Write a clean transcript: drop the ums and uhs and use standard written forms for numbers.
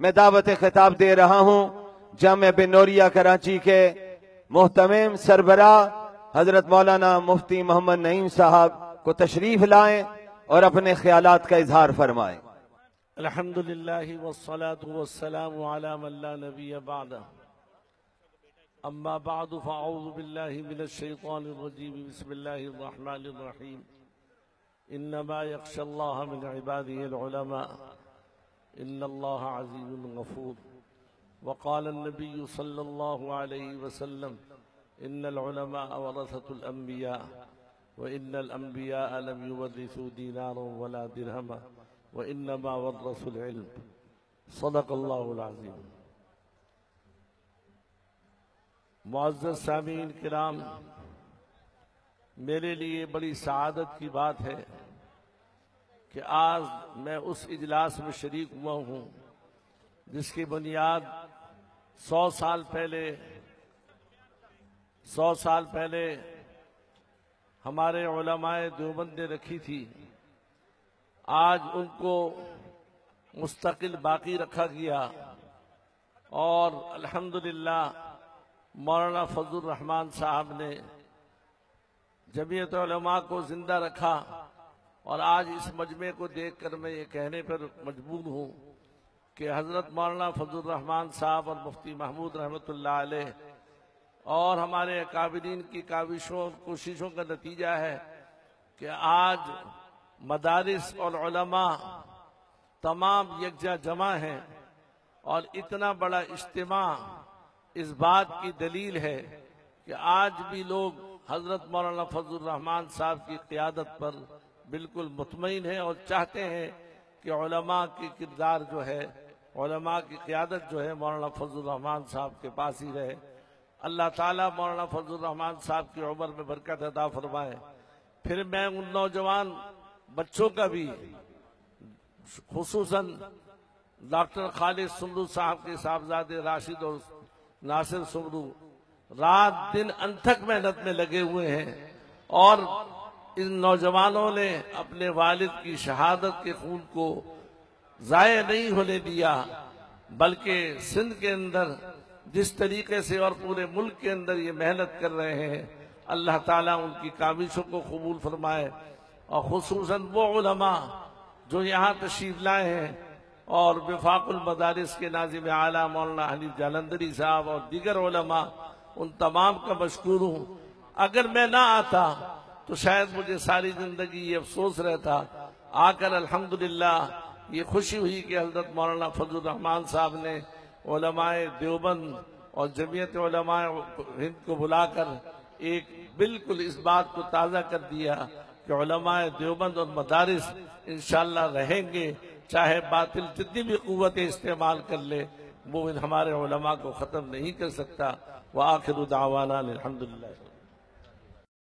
میں دعوت خطاب دے رہا ہوں جامعہ بنوریہ کراچی کے مہتمم سربراہ حضرت مولانا مفتی محمد نعیم صاحب کو تشریف لائیں اور اپنے خیالات کا اظہار فرمائیں۔ الحمدللہ والصلاة والسلام علی من لا نبی بعدہ، اما بعد فاعوذ باللہ من الشیطان الرجیم، بسم اللہ الرحمن الرحیم، انما یخشی اللہ من عبادہ العلماء ان اللہ عزیز غفور، وقال النبی صلی اللہ علیہ وسلم ان العلماء ورثۃ الانبیاء وان الانبیاء لم یورثوا دینارا ولا درہما وانما ورثوا العلم، صدق اللہ العظیم۔ معزز سامعین کرام، میرے لیے بڑی سعادت کی بات ہے کہ آج میں اس اجلاس میں شریک ہوا ہوں جس کی بنیاد 100 سال پہلے ہمارے علمائے دیوبند نے رکھی تھی۔ آج ان کو مستقل باقی رکھا گیا اور الحمدللہ مولانا فضل الرحمان صاحب نے جمعیت علماء کو زندہ رکھا، اور آج اس مجمع کو دیکھ کر میں یہ کہنے پر مجبور ہوں کہ حضرت مولانا فضل الرحمان صاحب اور مفتی محمود رحمۃ اللہ علیہ اور ہمارے اکابرین کی کاوشوں اور کوششوں کا نتیجہ ہے کہ آج مدارس اور علماء تمام یکجا جمع ہیں، اور اتنا بڑا اجتماع اس بات کی دلیل ہے کہ آج بھی لوگ حضرت مولانا فضل الرحمان صاحب کی قیادت پر بالکل مطمئن ہیں اور چاہتے ہیں کہ علماء کی کردار جو ہے، علماء کی قیادت جو ہے مولانا فضل الرحمان صاحب کے پاس ہی رہے۔ اللہ تعالیٰ مولانا فضل الرحمان صاحب کی عمر میں برکت عطا فرمائے۔ پھر میں ان نوجوان بچوں کا بھی، خصوصاً ڈاکٹر خالد سمرو صاحب کے صاحبزادے راشد اور ناصر سمرو رات دن انتھک محنت میں لگے ہوئے ہیں، اور ان نوجوانوں نے اپنے والد کی شہادت کے خون کو ضائع نہیں ہونے دیا، بلکہ سندھ کے اندر جس طریقے سے اور پورے ملک کے اندر یہ محنت کر رہے ہیں، اللہ تعالیٰ ان کی کاوشوں کو قبول فرمائے، اور خصوصاً وہ علماء جو یہاں تشریف لائے ہیں اور وفاق المدارس کے ناظم اعلیٰ مولانا حنیف جالندری صاحب اور دیگر علماء، ان تمام کا مشکور ہوں۔ اگر میں نہ آتا تو شاید مجھے ساری زندگی یہ افسوس رہتا، آ کر الحمدللہ یہ خوشی ہوئی کہ حضرت مولانا فضل الرحمان صاحب نے علماء دیوبند اور جمعیت علماء ہند کو بلا کر ایک بالکل اس بات کو تازہ کر دیا کہ علماء دیوبند اور مدارس انشاءاللہ رہیں گے، چاہے باطل جتنی بھی قوتیں استعمال کر لے، وہ ہمارے علماء کو ختم نہیں کر سکتا۔ وآخر دعوانا الحمدللہ۔